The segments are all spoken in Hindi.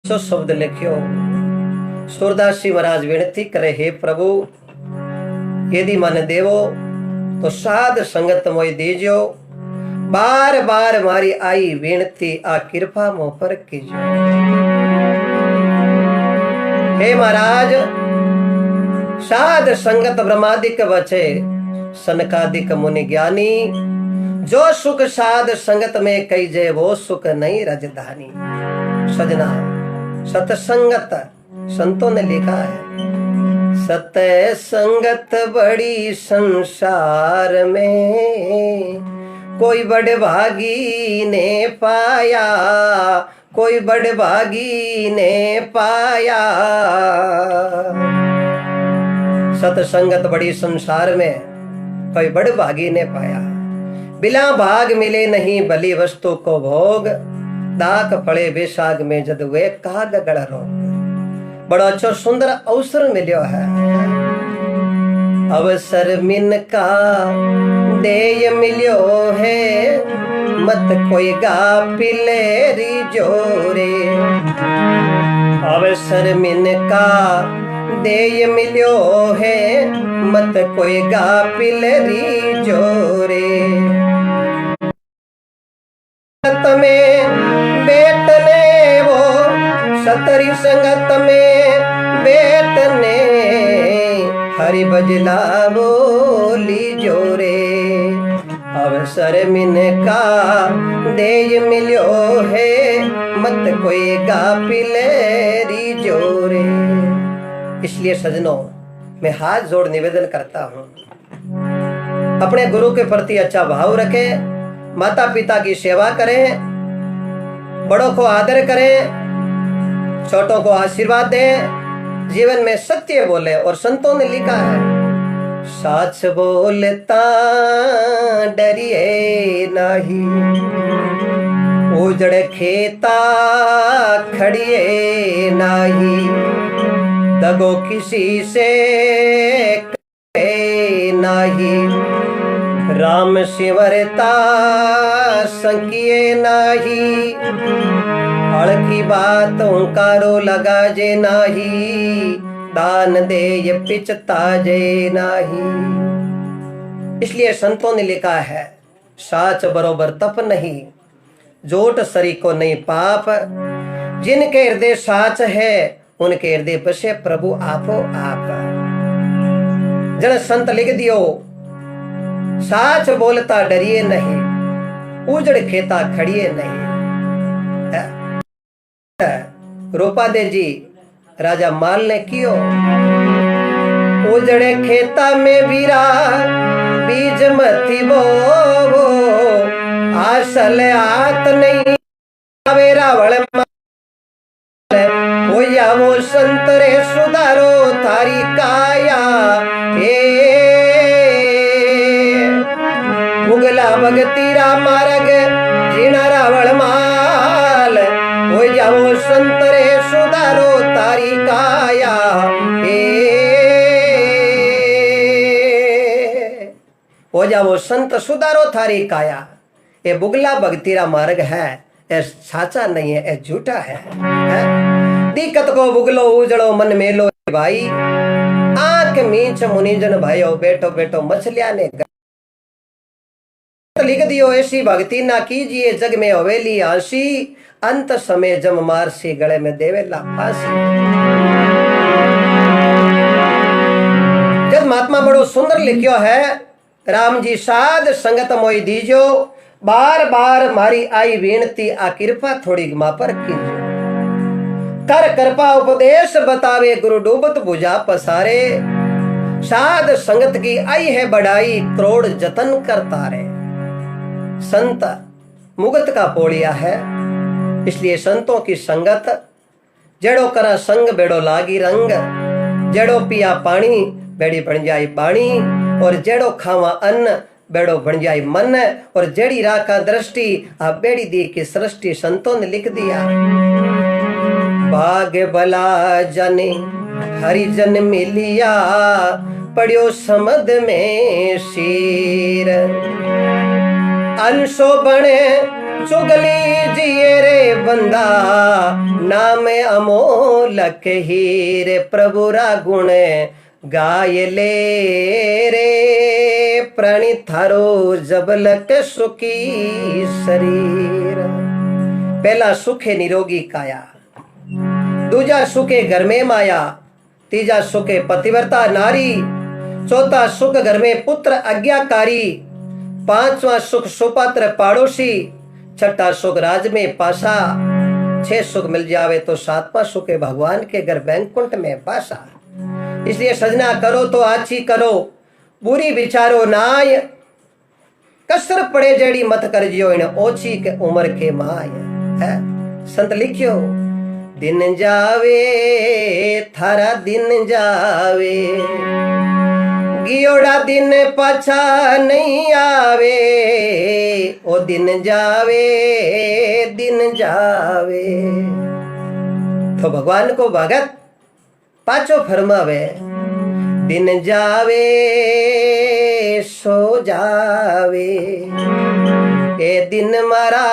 सो शब्द लिखियो। सूरदास जी महाराज विनती करे, हे प्रभु यदि मन देवो तो साध संगत मोय दीजो, बार बार मारी आई विनती आ कृपा मोह पर कीजो। हे महाराज साध संगत ब्रह्मादिक बचे सनकादिक मुनि ज्ञानी, जो सुख साध संगत में कही जय वो सुख नहीं रजधानी। सजना सतसंगत संतों ने लिखा है, सत संगत बड़ी संसार में, कोई बड़े भागी ने पाया, कोई बड़े भागी ने पाया। सतसंगत बड़ी संसार में, कोई बड़े भागी ने पाया। बिना भाग मिले नहीं भली वस्तु को भोग, दाक पड़े बेसाग में जद वे काग गड़ रोग। बड़ा अच्छा सुंदर अवसर मिलो है। अवसर मिन का देय मिलो है, मत कोई गा पिलेरी जोरे। अवसर मिन का देय मिलो है, मत कोई गा पिलेरी जोरे। में बेटने वो सतरी संगत में बेटने, हरि भजला बोली जोरे। अवसर मिन का देय मिलो है, मत कोई गा पिलेरी जोरे। इसलिए सजनों मैं हाथ जोड़ निवेदन करता हूं, अपने गुरु के प्रति अच्छा भाव रखें, माता पिता की सेवा करें, बड़ों को आदर करें, छोटों को आशीर्वाद दें, जीवन में सत्य बोले। और संतों ने लिखा है, साच बोलता डरिए नाही, उजड़ खेता खड़िए नाही, दगो किसी से करे नाही, राम सिमरता संकिए नाही, हड़की बातों कारो लगा जे नाही, दान दे ये पिचता जे नाही। इसलिए संतों ने लिखा है, साच बरोबर तप नहीं, जोट सरी को नहीं पाप, जिनके हृदय साच है उनके हृदय बसे प्रभु आपो आप। जन संत लिख दियो, साच बोलता डरिए नहीं, उजड़ खेता खड़िए नहीं। रूपादे जी राजा माल ने कियो, उजड़े खेता में बीरा बीज मती बोवो, आसल आत नहीं आवे रावण होया वो संतरे सुधारो थारी काया। मुगला भगतीरा मार्ग जीना रावण माल, हो जाओ संतरे सुधारो तारी काया। हो जाओ संत सुधारो थारी काया। ये बुगला भगतीरा मार्ग है, ये साचा नहीं है, ये झूठा है। दिक्कत को बुगलो उजड़ो मन मेलो भाई, आंख मीच मुनिजन भाइयों बैठो बैठो मछलिया ने लिख दियो, ऐसी भक्ति ना कीजिए जग में हवेली आसी, अंत समय जम मारसी गले में देवेला फांसी। जब महात्मा बड़ो सुंदर लिखियो है, राम जी साध संगत मोई दीजो, बार बार मारी आई विनती आ कृपा थोड़ी मा पर कीजो। कर कृपा उपदेश बतावे गुरु डूबत बुझा पसारे, साध संगत की आई है बढ़ाई करोड़ जतन करता रे। संत मुगत का पोड़िया है, इसलिए संतों की संगत, जड़ो करा संग बेड़ो लागी रंग, जड़ो पिया पानी बेड़ी बन जाई बाणी, और जड़ो खावा अन्न बेड़ो बन जाई मन, और जड़ी राखा दृष्टि आ बेड़ी दी की सृष्टि। संतों ने लिख दिया, भाग भला जने हरिजन मिलिया, पड़ियो समद में शीर, अंशो बने चुगली जिए रे बंदा नाम अमोलक हीरे प्रभु रा गुण गाय ले रे प्राणी थारो जबलक सुखी शरीर। पहला सुखे निरोगी काया, दूजा सुखे घर में माया, तीजा सुखे पतिव्रता नारी, चौथा सुख घर में पुत्र आज्ञाकारी, पांचवा सुख सुपात्र पाड़ोसी, छठा सुख राज में पासा, छह सुख मिल जावे तो सातवां सुख है भगवान के घर बैंकुंठ में पासा। इसलिए सजना करो तो अच्छी करो, बुरी विचारो नाय, कसर पड़े जेड़ी मत कर जियो इन ओछी के उम्र के माय है। संत लिखियो दिन जावे थारा दिन जावे, गियोड़ा दिन पाछा नहीं आवे, ओ दिन जावे दिन जावे। तो भगवान को भगत पाछो फरमावे दिन जावे सो जावे, ए दिन मारा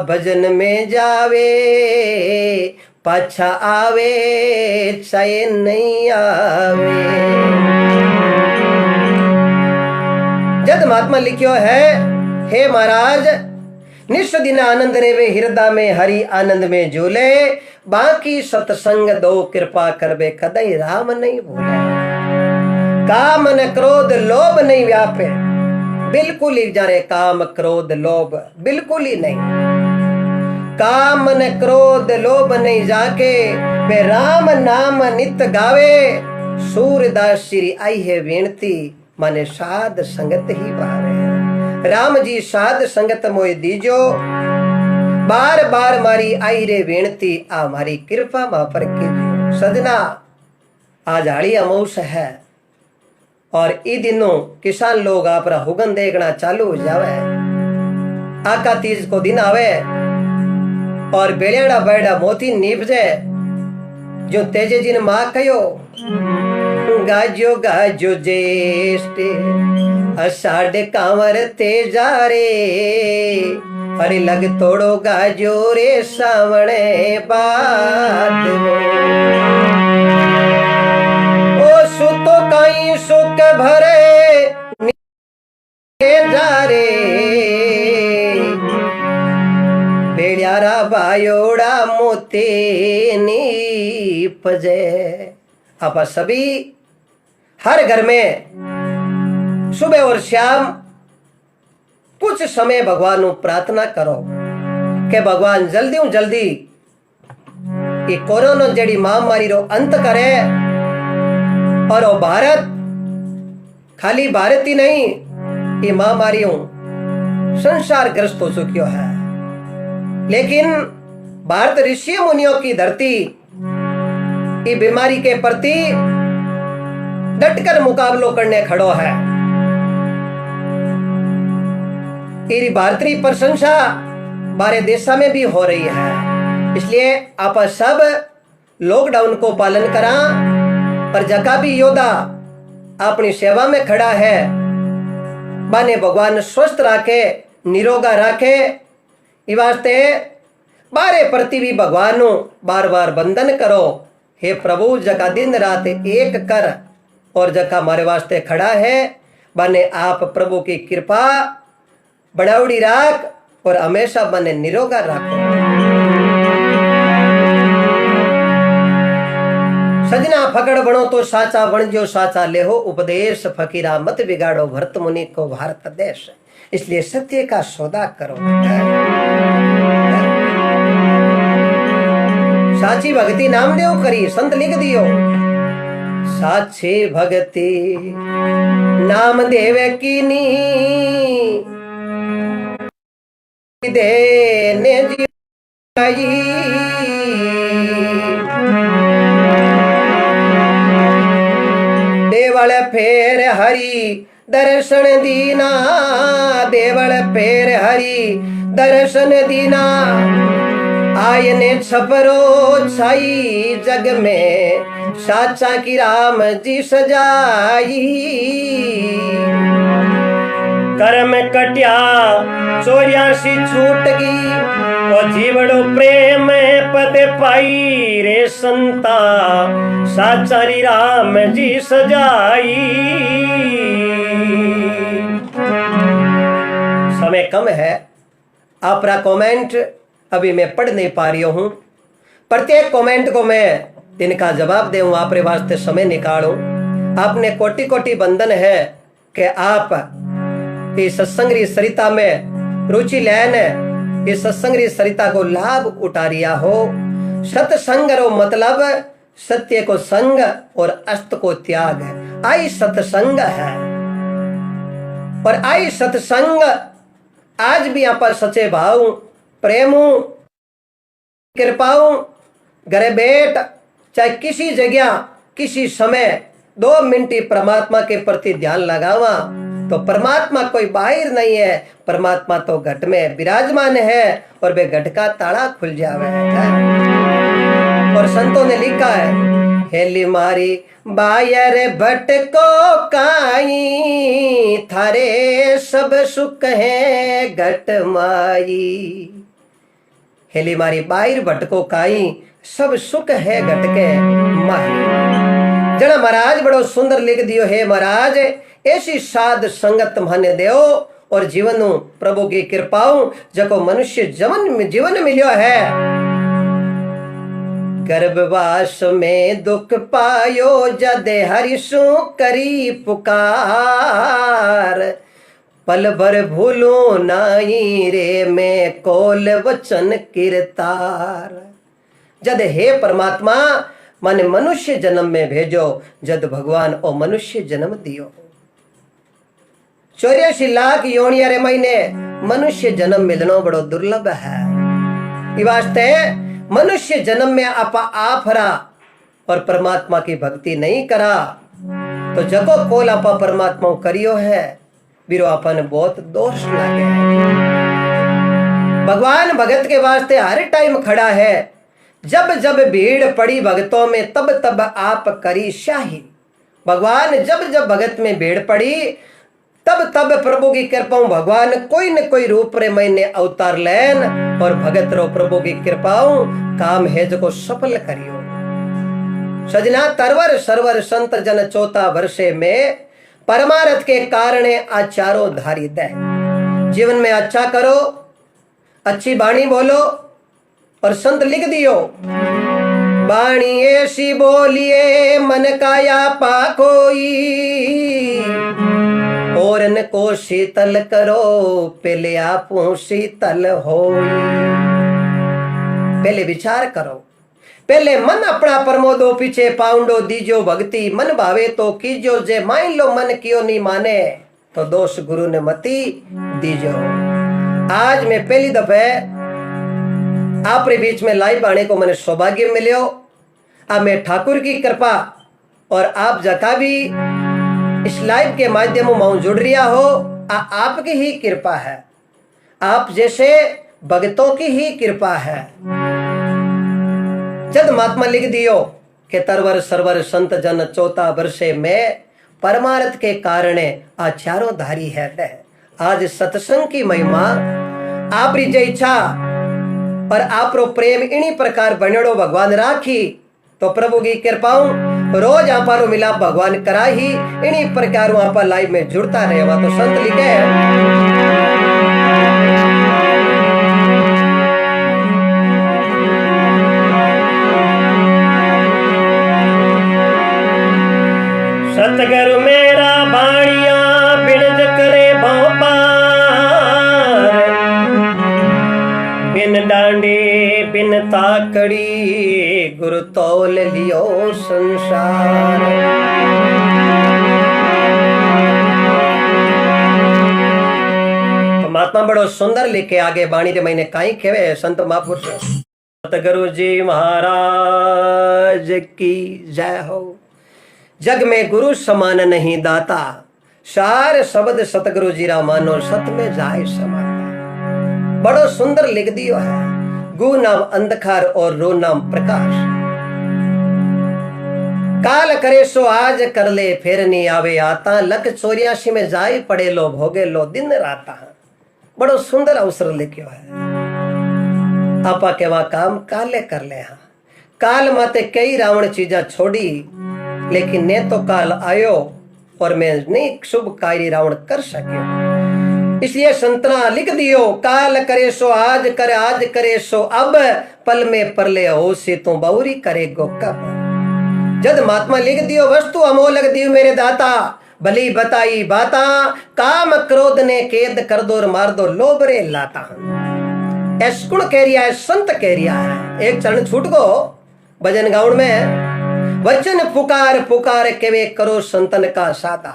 भजन में जावे, पाछा आवे चाहे नहीं आवे। जद महात्मा लिखियो है, हे महाराज निष्ठ दिन आनंद रेवे हृदय में हरि आनंद में झूले, बाकी सत्संग दो कृपा करबे कदई राम नहीं भूले। काम न क्रोध लोभ नहीं व्यापे, बिल्कुल ही जाने काम क्रोध लोभ बिल्कुल ही नहीं। काम न क्रोध लोभ नहीं जाके वे राम नाम नित गावे, सूरदास श्री आई है विनती माने साध संगत ही बारे। राम जी साध संगत मोय दीजो, बार बार मारी आई रे विनती आ मारी कृपा मा पर कीजियो। सजना आज हाड़ी अमौस है और ई दिनों किसान लोग आपरा हुगन देखना चालू हो जावे। आका तीज को दिन आवे और बेड़ियाड़ा बैड़ा मोती नीपजे, जो तेजे जिन माँ कहो गाजो गाजो ज्येष्ठ अषाढ़ कांवर तेजा रे, अरे लग तोड़ो गाजो रे सावणे बाद ओ सुतो काई सुख भरे जा रे, बेड़ियारा बायोड़ा मोते नीपजे। आप सभी हर घर में सुबह और शाम कुछ समय भगवान को प्रार्थना करो कि भगवान जल्दी ये कोरोना जड़ी महामारी रो अंत करे, और वो भारत खाली भारत ही नहीं ये महामारियों संसार ग्रस्त हो चुकी है। लेकिन भारत ऋषि मुनियों की धरती ये बीमारी के प्रति डटकर मुकाबलो करने खड़ो है। ये भारतीय प्रशंसा बारे देशा में भी हो रही है। इसलिए आप सब लॉकडाउन को पालन करा, पर जका भी योद्धा अपनी सेवा में खड़ा है बाने भगवान स्वस्थ रखे निरोगा रखे, इस वास्ते बारे प्रति भी भगवान बार बार बंदन करो। हे प्रभु जका दिन रात एक कर और जका हमारे वास्ते खड़ा है बाने आप प्रभु की कृपा बनावड़ी राख और हमेशा बने निरोगा रखो। सजना फकड़ बनो तो साचा बन जो साचा ले हो, उपदेश फकीरा मत बिगाड़ो भरत मुनि को भारत देश। इसलिए सत्य का सौदा करो, साची भक्ति नामदेव करी संत लिख दियो। साची भक्ति नामदेव की नी देने जी देवल फेर हरि दर्शन दीना, देवल फेर हरि दर्शन दीना, आयने छपरो छाई जग में साचा की राम जी सजाई। कर्म कटिया 84 छूट गई और जीवड़ो प्रेम पद पाई रे संता साचारी राम जी सजाई। समय कम है, आपका कमेंट अभी मैं पढ़ नहीं पा रही हूं। प्रत्येक कमेंट को मैं इनका जवाब दूं, आपके वास्ते समय निकालूं। आपने कोटि कोटि बंधन है कि आप इस सत्संग सरिता में रुचि लेने, इस सत्संग सरिता को लाभ उठा रिया हो। सत्संग रो मतलब सत्य को संग और अस्त को त्याग है। आई सत्संग है और आई सत्संग आज भी यहाँ पर सच्चे भाव प्रेमू कृपाओं घरे बैठ चाहे किसी जगह किसी समय 2 मिनट परमात्मा के प्रति ध्यान लगावा तो परमात्मा कोई बाहर नहीं है, परमात्मा तो घट में विराजमान है और वे घट का ताला खुल जावे है। और संतों ने लिखा है, हेली मारी बायर भट को काई थारे सब सुख है घट माई। हेली मारी बाहर भट को काई सब सुख है घट के माही। जना महाराज बड़ो सुंदर लिख दियो है, महाराज ऐसी साध संगत माने देओ और जीवन प्रभु की कृपाओं जको मनुष्य जीवन मिलियो है। गर्भवास में दुख पायो जदे हरिसु करी पुकार, पल भर भूलू नाई रे में कोल वचन किरतार। जद हे परमात्मा मन मनुष्य जन्म में भेजो, जद भगवान ओ मनुष्य जन्म दियो। 84 लाख योनिया रे महीने मनुष्य जन्म मिलनो बड़ो दुर्लभ है। इस वास्ते मनुष्य जन्म में आपा आफरा और परमात्मा की भक्ति नहीं करा तो जको कोल आपा परमात्मा करियो है बिरो आपन बहुत दोष लागे। भगवान भगत के वास्ते हर टाइम खड़ा है। जब जब भीड़ पड़ी भगतों में तब तब आप करी शाही। भगवान जब जब भगत में भीड़ पड़ी तब तब प्रभु की कृपा भगवान कोई न कोई रूप रे मैंने अवतार लेन और भगत रो प्रभु की कृपाओं काम है जो सफल करियो। सजना तरवर सरवर संत जन 14 वर्षे में परमारथ के कारणे आचारो धारी दे। जीवन में अच्छा करो, अच्छी वाणी बोलो और संत लिख दियो, वाणी ऐसी बोलिए मन काया पा कोई, और न को शीतल करो पहले आप शीतल होई। पहले विचार करो, पहले मन अपना प्रमोदो पीछे पाउंडो दीजो भक्ति, मन भावे तो कीजो जे मान लो मन क्यों नहीं माने तो दोष गुरु ने मती दीजो। आज मैं पहली दफे आपके बीच में लाइव आने को मैंने सौभाग्य मिलो। अब मैं ठाकुर की कृपा और आप जका भी इस लाइव के माध्यम में जुड़ रिया हो, आपकी ही कृपा है, आप जैसे भक्तों की ही कृपा है। जद महात्मा लिख दियो कि तरवर सरवर संत जन 14 वर्षे में परमारथ के कारणे आचारो धारी है। आज सत्संग की महिमा आप जय इच्छा और आप रो प्रेम इन्हीं प्रकार बनेड़ो भगवान राखी तो प्रभु की कृपाओं रोज आप मिला भगवान करा ही इन्हीं प्रकार आप लाइव में जुड़ता रहेगा। तो संत लिखे सतगुरु मेरा बाणिया बिनज करे भोपार, बिन डांडे बिन ताकड़ी गुरु तौल लियो संसार। तो महात्मा बड़ो सुंदर लिखे आगे बाणी रे मैंने काई खेवे संत महापुरुष सतगुरु जी महाराज की जय हो। जग में गुरु समान नहीं दाता, सार शब्द सतगुरु जी रा मानो सत में जाए समाता। बड़ो सुंदर लिख दियो है, गु नाम अंधकार और रो नाम प्रकाश। काल करे सो आज कर ले फिर नहीं आवे आता, लख 84 में जाए पड़े लो भोगे लो दिन राता। बड़ो सुंदर अवसर लेके है आपा के वहां काम काले कर ले। हाँ काल माते कई रावण चीजा छोड़ी, लेकिन ने तो काल आयो और मैं नहीं शुभ कार्य रावण कर सके। इसलिए संतना लिख दियो, काल करे सो आज करे, आज करे सो अब, पल में परले हो से तो बहुरी करेगो कब। जद महात्मा लिख दियो वस्तु अमोलक दियो मेरे दाता, भली बताई बाता, काम क्रोध ने केद कर दो और मार दो लोबरे लाता। ऐसकुण कह रिया है, संत कह रिया है। एक चरण छूट गो भजन गाउन में, वचन पुकार पुकार केवे करो संतन का साता,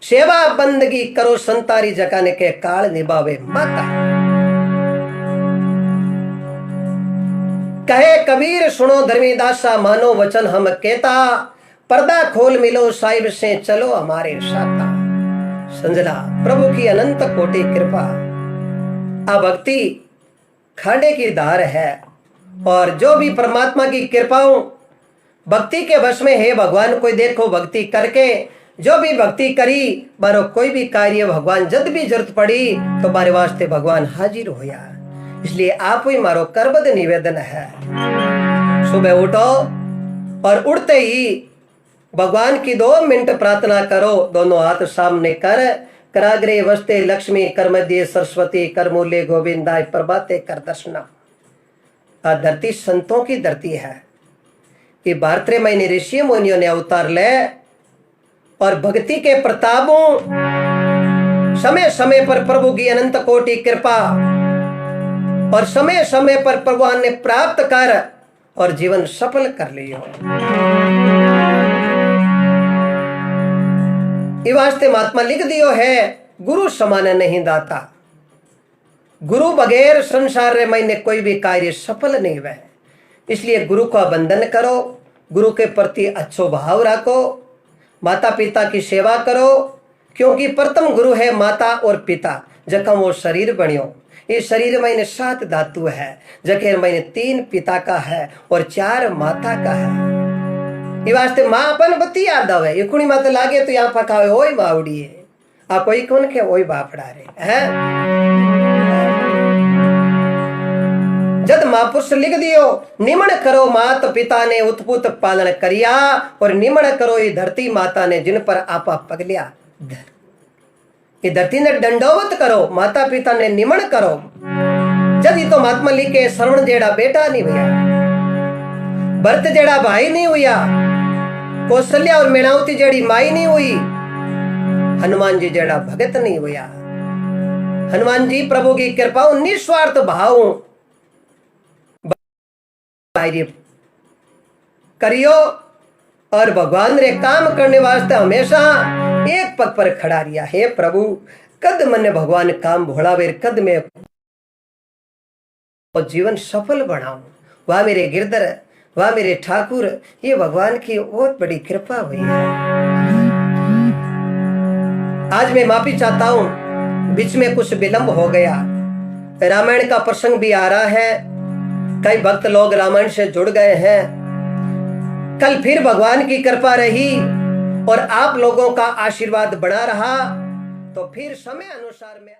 सेवा बंदगी करो संतारी जकाने के काल निभावे माता। कहे कबीर सुनो धर्मीदासा, मानो वचन हम कहता, पर्दा खोल मिलो साहिब से चलो हमारे साथा। संजना प्रभु की अनंत कोटि कृपा, आ भक्ति खांडे की धार है, और जो भी परमात्मा की कृपाओं भक्ति के वश में है भगवान कोई देखो भक्ति करके, जो भी भक्ति करी बारो कोई भी कार्य भगवान जब भी जरूरत पड़ी तो बारे वास्ते भगवान हाजिर होया। इसलिए आप ही मारो करबद्ध निवेदन है, सुबह उठो और उठते ही भगवान की 2 मिनट प्रार्थना करो, दोनों हाथ सामने कर, कराग्रे वस्ते लक्ष्मी कर मध्य सरस्वती कर मूल्य गोविंदाय प्रभाते कर दर्शना। धरती संतों की धरती है, कि भारतीय महीने ऋषि मुनियों ने अवतार ले और भक्ति के प्रतापों समय समय पर प्रभु की अनंत कोटि कृपा और समय समय पर भगवान ने प्राप्त कर और जीवन सफल कर लियो। इस वास्ते महात्मा लिख दियो है, गुरु समान नहीं दाता, गुरु बगैर संसार रे मैंने कोई भी कार्य सफल नहीं हुआ। इसलिए गुरु का वंदन करो, गुरु के प्रति अच्छो भाव रखो, माता पिता की सेवा करो, क्योंकि प्रथम गुरु है माता और पिता, जखम वो शरीर बनियो। ये शरीर मैंने 7 धातु है, जखेर मैंने 3 पिता का है और 4 माता का है। ये वास्ते माँ अपन बत्ती याद आवे, ये कुणी माता लागे तो यहाँ पकावे ओई बावड़ी है, आ कोई कौन के ओई बापड़ा रे है। जद महापुरुष लिख दियो, निमण करो मात पिता ने उत्पुत पालन करिया, और निमण करो ये धरती माता ने जिन पर आपा पगलिया। ये धरती ने दंडोवत करो, माता पिता ने निमण करो। जद ये तो महात्मा लिखे, श्रवण जेड़ा बेटा नहीं हुआ, भरत जेड़ा भाई नहीं हुआ, कौशल्या और मेणावती जेड़ी माई नहीं हुई, हनुमान जी जेड़ा भगत नहीं हुआ। हनुमान जी प्रभु की कृपा निस्वार्थ भाव करियो, और भगवान रे काम करने वास्ते हमेशा एक पग पर खड़ा रिया। हे प्रभु कद मन भगवान काम भोलावेर, कद में और जीवन सफल बनाऊं। वाह मेरे गिरधर, वाह मेरे ठाकुर, ये भगवान की बहुत बड़ी कृपा हुई है। आज मैं माफी चाहता हूं, बीच में कुछ विलंब हो गया। रामायण का प्रसंग भी आ रहा है, कई भक्त लोग रामायण से जुड़ गए हैं। कल फिर भगवान की कृपा रही और आप लोगों का आशीर्वाद बना रहा, तो फिर समय अनुसार में